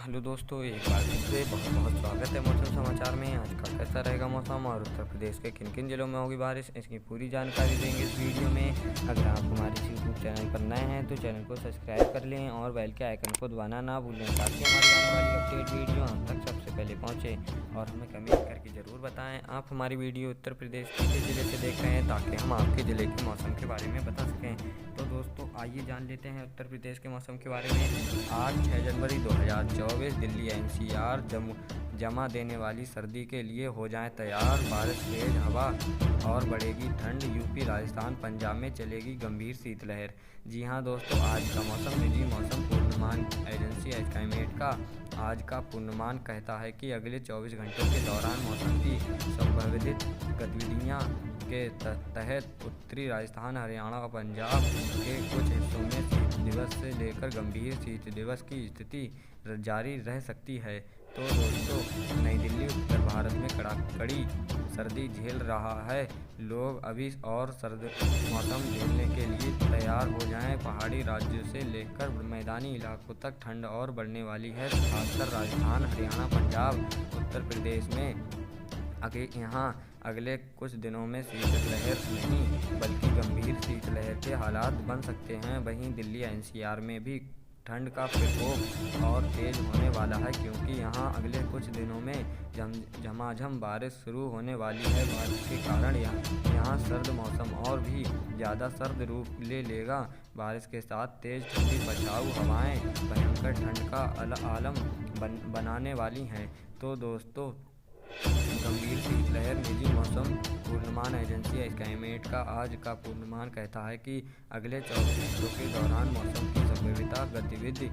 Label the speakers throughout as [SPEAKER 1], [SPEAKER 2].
[SPEAKER 1] Hello दोस्तों, एक बार फिर से बहुत बहुत स्वागत है मौसम समाचार में। आज का कैसा रहेगा मौसम और उत्तर प्रदेश के किन किन जिलों में होगी बारिश, इसकी पूरी जानकारी देंगे इस वीडियो में। अगर आप हमारे इस यूट्यूब चैनल पर नए हैं तो चैनल को सब्सक्राइब कर लें और बेल के आइकन को दबाना ना भूलें ताकि हमारी आने वाली अपडेट वीडियो आप तक सबसे पहले पहुँचे। और हमें कमेंट करके ज़रूर बताएँ आप हमारी वीडियो उत्तर प्रदेश के किस ज़िले से देख रहे हैं ताकि हम आपके ज़िले के मौसम के बारे में बता सकें। तो दोस्तों आइए जान लेते हैं उत्तर प्रदेश के मौसम के बारे में। आज 6 जनवरी 2024 दिल्ली एनसीआर जमा देने वाली सर्दी के लिए हो जाएं तैयार। बारिश, तेज हवा और बढ़ेगी ठंड। यूपी, राजस्थान, पंजाब में चलेगी गंभीर शीतलहर। जी हाँ दोस्तों, आज का मौसम निजी मौसम पूर्वानुमान एजेंसी स्काईमेट का आज का पूर्वानुमान कहता है कि अगले 24 घंटों के दौरान मौसम की संभावित गतिविधियाँ के तहत उत्तरी राजस्थान, हरियाणा और पंजाब के कुछ हिस्सों में शीत दिवस से लेकर गंभीर शीत दिवस की स्थिति जारी रह सकती है। तो दोस्तों, नई दिल्ली उत्तर भारत में कड़ाकड़ी सर्दी झेल रहा है। लोग अभी और सर्द मौसम झेलने के लिए तैयार हो जाएं। पहाड़ी राज्यों से लेकर मैदानी इलाकों तक ठंड और बढ़ने वाली है, खासकर राजस्थान, हरियाणा, पंजाब, उत्तर प्रदेश में। यहाँ अगले कुछ दिनों में शीतलहर नहीं बल्कि गंभीर शीतलहर के हालात बन सकते हैं। वहीं दिल्ली एनसीआर में भी ठंड का प्रकोप और तेज होने वाला है क्योंकि यहाँ अगले कुछ दिनों में झमाझम बारिश शुरू होने वाली है। बारिश के कारण यहाँ सर्द मौसम और भी ज़्यादा सर्द रूप ले लेगा। बारिश के साथ तेज ठंडी पछाऊ हवाएं भयंकर ठंड का आलम बनाने वाली हैं। तो दोस्तों, गंभीर शीतलहर निजी मौसम पूर्वानुमान एजेंसी स्काईमेट का आज का पूर्वानुमान कहता है कि अगले 24 घंटों के दौरान मौसम की संभावित गतिविधि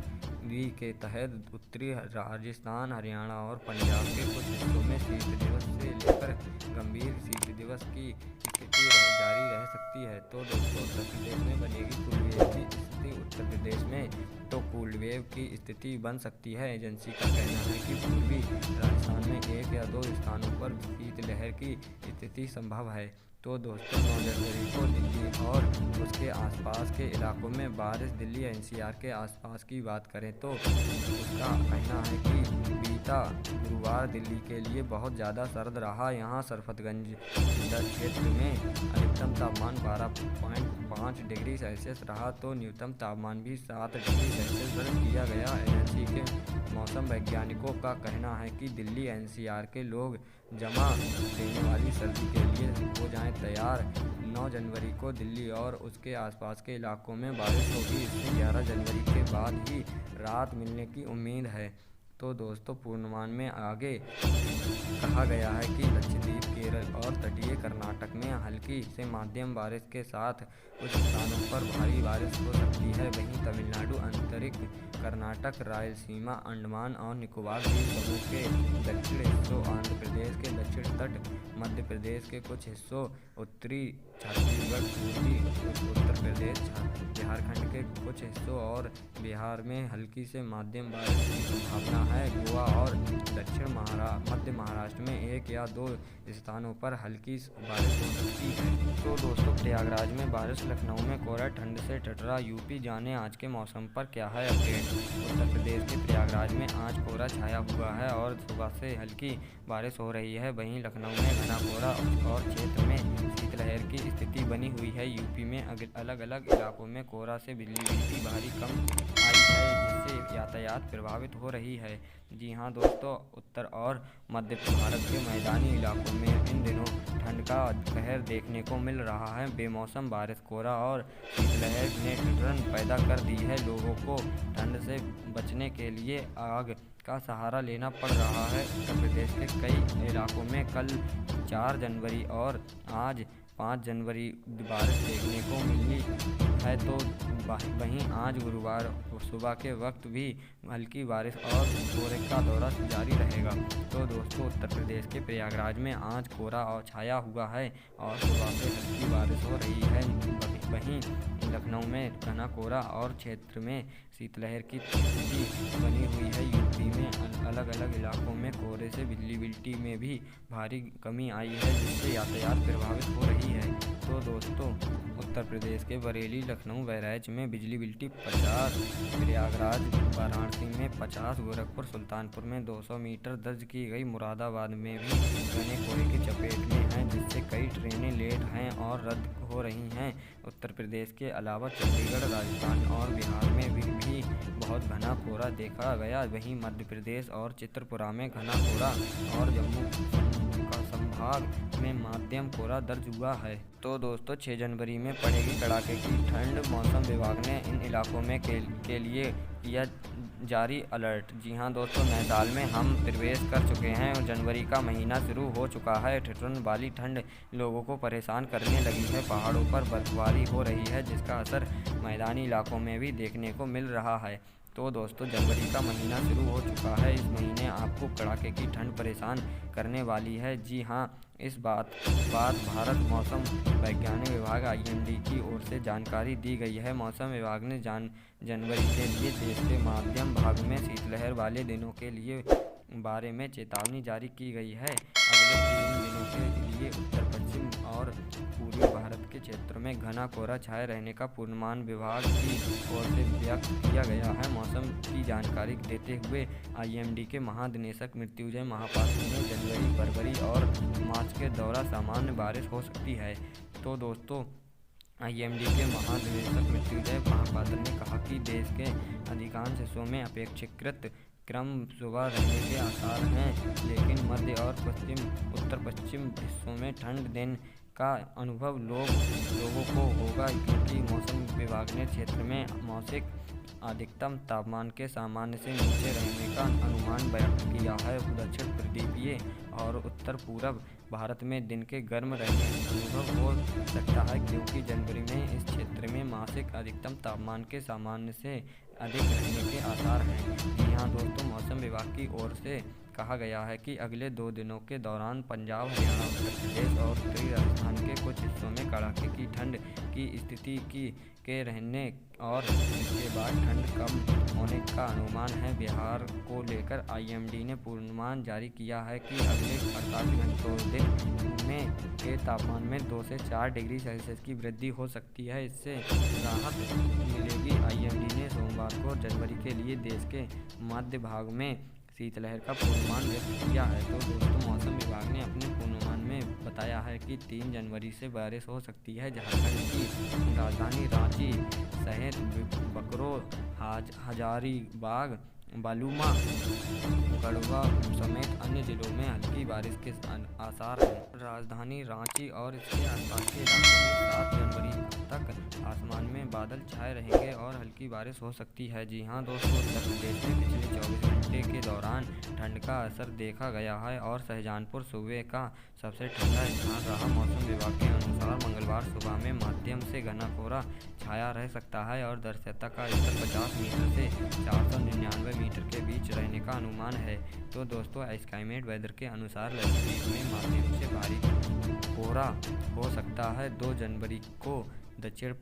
[SPEAKER 1] के तहत उत्तरी राजस्थान, हरियाणा और पंजाब के कुछ हिस्सों में शीत दिवस से लेकर गंभीर शीत दिवस की स्थिति जारी रह सकती है। तो दोस्तों, उत्तर प्रदेश में बनेगी कूल वेव की स्थिति। उत्तर प्रदेश में तो कूल वेव की स्थिति बन सकती है। एजेंसी का कहना है कि पूर्वी राजस्थान में 1 या 2 स्थानों पर शीतलहर की स्थिति संभव है। तो दोस्तों, 9 जनवरी को दिल्ली और उसके आसपास के इलाकों में बारिश। दिल्ली एनसीआर के आसपास की बात करें तो उसका कहना है कि बीता गुरुवार दिल्ली के लिए बहुत ज़्यादा सर्द रहा। यहाँ सरफतगंज क्षेत्र में अधिकतम तापमान 12.5 डिग्री सेल्सियस रहा तो न्यूनतम तापमान भी 7 डिग्री सेल्सियस दर्ज किया गया। एजेंसी के मौसम वैज्ञानिकों का कहना है कि दिल्ली एनसीआर के लोग जमा देने वाली सर्दी के लिए हो जाएं तैयार। 9 जनवरी को दिल्ली और उसके आसपास के इलाकों में बारिश होगी। इससे 11 जनवरी के बाद ही राहत मिलने की उम्मीद है। तो दोस्तों, पूर्वानुमान में आगे कहा गया है कि लक्षद्वीप, केरल और तटीय कर्नाटक में हल्की से मध्यम बारिश के साथ कुछ स्थानों पर भारी बारिश हो सकती है। वहीं तमिलनाडु, आंतरिक कर्नाटक, रायलसीमा, अंडमान और निकोबार द्वीप समूह के दक्षिण हिस्सों, आंध्र प्रदेश के दक्षिण तट, मध्य प्रदेश के कुछ हिस्सों, उत्तरी छत्तीसगढ़, पूर्वी उत्तर प्रदेश, झारखंड के कुछ हिस्सों और बिहार में हल्की से मध्यम बारिश की संभावना है। गोवा और दक्षिण मध्य महाराष्ट्र में 1 या 2 स्थानों पर हल्की बारिश हो सकती है। तो दोस्तों, प्रयागराज में बारिश, लखनऊ में कोहरा, ठंड से टटरा यूपी। जाने आज के मौसम पर क्या है अपडेट। उत्तर प्रदेश के प्रयागराज में आज कोहरा छाया हुआ है और सुबह से हल्की बारिश हो रही है। वहीं लखनऊ में घना कोहरा और क्षेत्र में शीतलहर की स्थिति बनी हुई है। यूपी में अलग अलग इलाकों में कोहरा से बिजली गिरती भारी कम आई है जिससे यातायात प्रभावित हो रही है। जी हाँ दोस्तों, उत्तर और मध्य भारत के मैदानी इलाकों में इन दिनों ठंड का कहर देखने को मिल रहा है। बेमौसम बारिश, कोहरा और शीतलहर ने ठिठुरन पैदा कर दी है। लोगों को ठंड से बचने के लिए आग का सहारा लेना पड़ रहा है। उत्तर प्रदेश के कई इलाकों में कल 4 जनवरी और आज 5 जनवरी बारिश देखने को मिली है। तो वहीं आज गुरुवार सुबह के वक्त भी हल्की बारिश और कोहरे का दौरा जारी रहेगा। तो दोस्तों, उत्तर प्रदेश के प्रयागराज में आज कोहरा और छाया हुआ है और सुबह से हल्की बारिश हो रही है। वहीं लखनऊ में घना कोहरा और क्षेत्र में शीतलहर की स्थिति बनी हुई है। यूपी में अलग अलग अलग इलाकों में कोहरे से विजिबिलिटी में भी भारी कमी आई है, जिससे यातायात प्रभावित हो रही है। तो दोस्तों, उत्तर प्रदेश के बरेली, लखनऊ, बहराइच में विजिबिलिटी 50, प्रयागराज, वाराणसी में 50, गोरखपुर, सुल्तानपुर में 200 मीटर दर्ज की गई। मुरादाबाद में भी घने कोहरे की चपेट में हैं, जिससे कई ट्रेनें लेट हैं और रद्द हो रही हैं। उत्तर प्रदेश के अलावा चंडीगढ़, राजस्थान और बिहार में भी बहुत घना कोहरा देखा गया। वहीं मध्य प्रदेश और त्रिपुरा में घना कोहरा और जम्मू संभाग में मध्यम कोहरा दर्ज हुआ है। तो दोस्तों, 6 जनवरी में पड़ेगी कड़ाके की ठंड। मौसम विभाग ने इन इलाकों में के लिए किया जारी अलर्ट। जी हाँ दोस्तों, नए साल में हम प्रवेश कर चुके हैं और जनवरी का महीना शुरू हो चुका है। ठिठुरन वाली ठंड लोगों को परेशान करने लगी है। पहाड़ों पर बर्फबारी हो रही है, जिसका असर मैदानी इलाकों में भी देखने को मिल रहा है। तो दोस्तों, जनवरी का महीना शुरू हो चुका है। इस महीने आपको कड़ाके की ठंड परेशान करने वाली है। जी हाँ, इस बात भारत मौसम वैज्ञानिक विभाग IMD की ओर से जानकारी दी गई है। मौसम विभाग ने जनवरी के लिए देश के मध्यम भाग में शीतलहर वाले दिनों के लिए बारे में चेतावनी जारी की गई है। अगले 3 दिनों के लिए उत्तर पश्चिम और पूर्वी भारत के क्षेत्रों में घना कोहरा छाए रहने का पूर्वानुमान विभाग की ओर से व्यक्त किया गया है। मौसम की जानकारी देते हुए IMD के महानिदेशक मृत्युंजय महापात्र ने जनवरी, फरवरी और मार्च के दौरान सामान्य बारिश हो सकती है। तो दोस्तों, IMD के महानिदेशक मृत्युंजय महापात्र ने कहा कि देश के अधिकांश हिस्सों में अपेक्षाकृत क्रम सुबह रहने के आसार हैं, लेकिन मध्य और उत्तर पश्चिम हिस्सों में ठंड दिन का अनुभव लोगों को होगा, क्योंकि मौसम विभाग ने क्षेत्र में मौसम अधिकतम तापमान के सामान्य से नीचे रहने का अनुमान व्यक्त किया है। दक्षिण पूर्वीय और उत्तर पूर्व भारत में दिन के गर्म रहने अनुभव हो सकता है, क्योंकि जनवरी में इस क्षेत्र में मासिक अधिकतम तापमान के सामान्य से अधिक रहने के आसार हैं। जी हाँ दोस्तों, मौसम विभाग की ओर से कहा गया है कि अगले 2 दिनों के दौरान पंजाब, हरियाणा, उत्तर प्रदेश और उत्तरी राजस्थान के कुछ हिस्सों में कड़ाके की ठंड की स्थिति के रहने और इसके बाद ठंड कम होने का अनुमान है। बिहार को लेकर IMD ने पूर्वानुमान जारी किया है कि अगले 48 घंटों में के तापमान में 2 से 4 डिग्री सेल्सियस की वृद्धि हो सकती है। इससे राहत मिलेगी। IMD ने सोमवार को जनवरी के लिए देश के मध्य भाग में शीतलहर का पूर्वानुमान व्यक्त किया है। तो दोस्तों, मौसम विभाग ने अपने पूर्वानुमान में बताया है कि 3 जनवरी से बारिश हो सकती है। झारखंड की राजधानी रांची सहित बकरो, हजारीबाग, बालूमा, गढ़वा समेत अन्य जिलों में हल्की बारिश के आसार हैं। राजधानी रांची और इसके आसपास के इलाकों में 7 जनवरी तक आसमान में बादल छाए रहेंगे और हल्की बारिश हो सकती है। जी हाँ दोस्तों, उत्तर प्रदेश में पिछले 24 घंटे के दौरान ठंड का असर देखा गया है और शाहजहांपुर सूबे का सबसे ठंडा स्थान रहा। मौसम विभाग के अनुसार मंगलवार सुबह में मध्यम से घना कोहरा छाया रह सकता है और दृश्यता का स्तर 50 मीटर से 499 मीटर के बीच रहने का अनुमान है। तो दोस्तों, स्काईमेट वेदर के अनुसार लक्षद्वीप में मध्यम से भारी कोहरा हो सकता है। 2 जनवरी को दक्षिण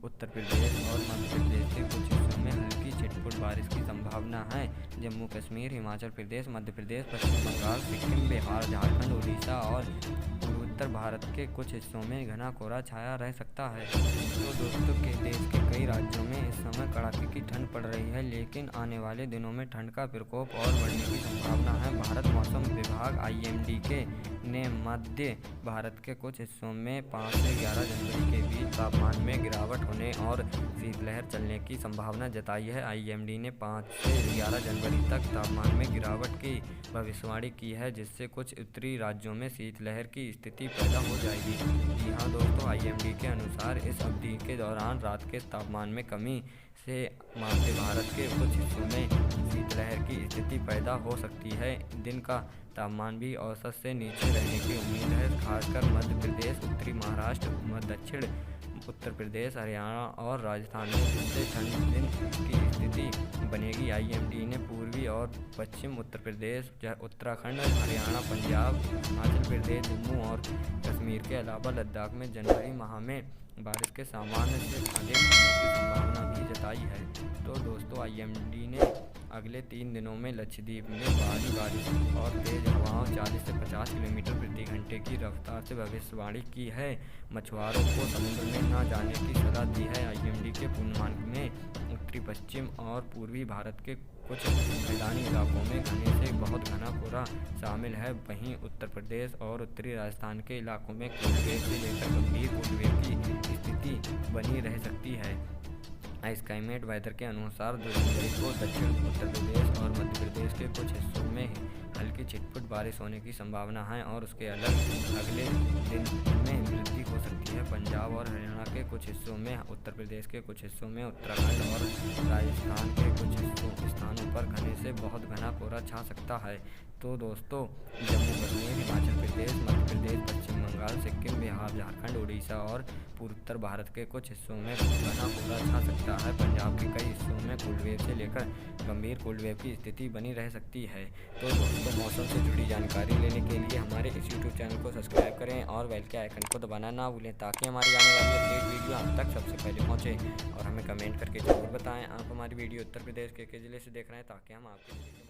[SPEAKER 1] उत्तर प्रदेश और मध्य प्रदेश के कुछ हिस्सों में हल्की छिटपुट बारिश की संभावना है। जम्मू कश्मीर, हिमाचल प्रदेश, मध्य प्रदेश, पश्चिम बंगाल, सिक्किम, बिहार, झारखंड, उड़ीसा और पूर्वोत्तर भारत के कुछ हिस्सों में घना कोहरा छाया रह सकता है। तो दोस्तों, के देश के कई राज्यों में इस समय कड़ाके की ठंड पड़ रही है, लेकिन आने वाले दिनों में ठंड का प्रकोप और बढ़ने की संभावना है। भारत मौसम विभाग IMD ने मध्य भारत के कुछ हिस्सों में 5 से 11 जनवरी के बीच तापमान में गिरावट होने और शीतलहर चलने की संभावना जताई है। IMD ने 5 से 11 जनवरी तक तापमान में गिरावट की भविष्यवाणी की है, जिससे कुछ उत्तरी राज्यों में शीतलहर की स्थिति पैदा हो जाएगी। जी हाँ दोस्तों, IMD के अनुसार इस अवधि के दौरान रात के तापमान में कमी से मध्य भारत के कुछ हिस्सों में शीतलहर की स्थिति पैदा हो सकती है। दिन का तापमान भी औसत से नीचे रहने की उम्मीद है, खासकर मध्य प्रदेश, उत्तरी महाराष्ट्र, दक्षिण उत्तर प्रदेश, हरियाणा और राजस्थान में, जिससे ठंड दिन की स्थिति बनेगी। IMD ने पूर्वी और पश्चिम उत्तर प्रदेश, उत्तराखंड, हरियाणा, पंजाब, हिमाचल प्रदेश, जम्मू और कश्मीर के अलावा लद्दाख में जनवरी माह में बारिश के सामान्य से अधिक होने की संभावना भी जताई है। तो दोस्तों, IMD ने अगले 3 दिनों में लक्षद्वीप में भारी बारिश और तेज हवाओं 40 से 50 किलोमीटर प्रति घंटे की रफ्तार से भविष्यवाणी की है। मछुआरों को समुद्र में न जाने की सलाह दी है। आईएमडी के पूर्वानुमान में उत्तरी पश्चिम और पूर्वी भारत के कुछ मैदानी इलाकों में घने से बहुत घना कोहरा शामिल है। वहीं उत्तर प्रदेश और उत्तरी राजस्थान के इलाकों में कोल्ड वेव से लेकर गंभीर कोल्ड वेव की स्थिति बनी रह सकती है। स्काईमेट वेदर के अनुसार 2 जनवरी को दक्षिण उत्तर प्रदेश और मध्य प्रदेश के कुछ हिस्सों में हल्की छिटपुट बारिश होने की संभावना है और उसके अगले दिन में वृद्धि हो सकती है। पंजाब और हरियाणा के कुछ हिस्सों में, उत्तर प्रदेश के कुछ हिस्सों में, उत्तराखंड और राजस्थान के कुछ स्थानों पर घने से बहुत घना कोहरा छा सकता है। तो दोस्तों, जम्मू कश्मीर, हिमाचल प्रदेश, मध्य प्रदेश, पश्चिम बंगाल, सिक्किम, बिहार, झारखंड, उड़ीसा और पूर्वोत्तर भारत के कुछ हिस्सों में घना कोहरा छा सकता है। पंजाब के कई हिस्सों में कोल्ड वेव से लेकर गंभीर कोल्ड वेव की स्थिति बनी रह सकती है। तो दोस्तों, मौसम से जुड़ी जानकारी लेने के लिए हमारे इस यूट्यूब चैनल को सब्सक्राइब करें और बेल के आइकन को दबाना ना भूलें, ताकि हमारी आने वाली अपडेट वीडियो आप तक सबसे पहले पहुँचे। और हमें कमेंट करके ज़रूर बताएं आप हमारी वीडियो उत्तर प्रदेश के ज़िले से देख रहे हैं, ताकि हम आपके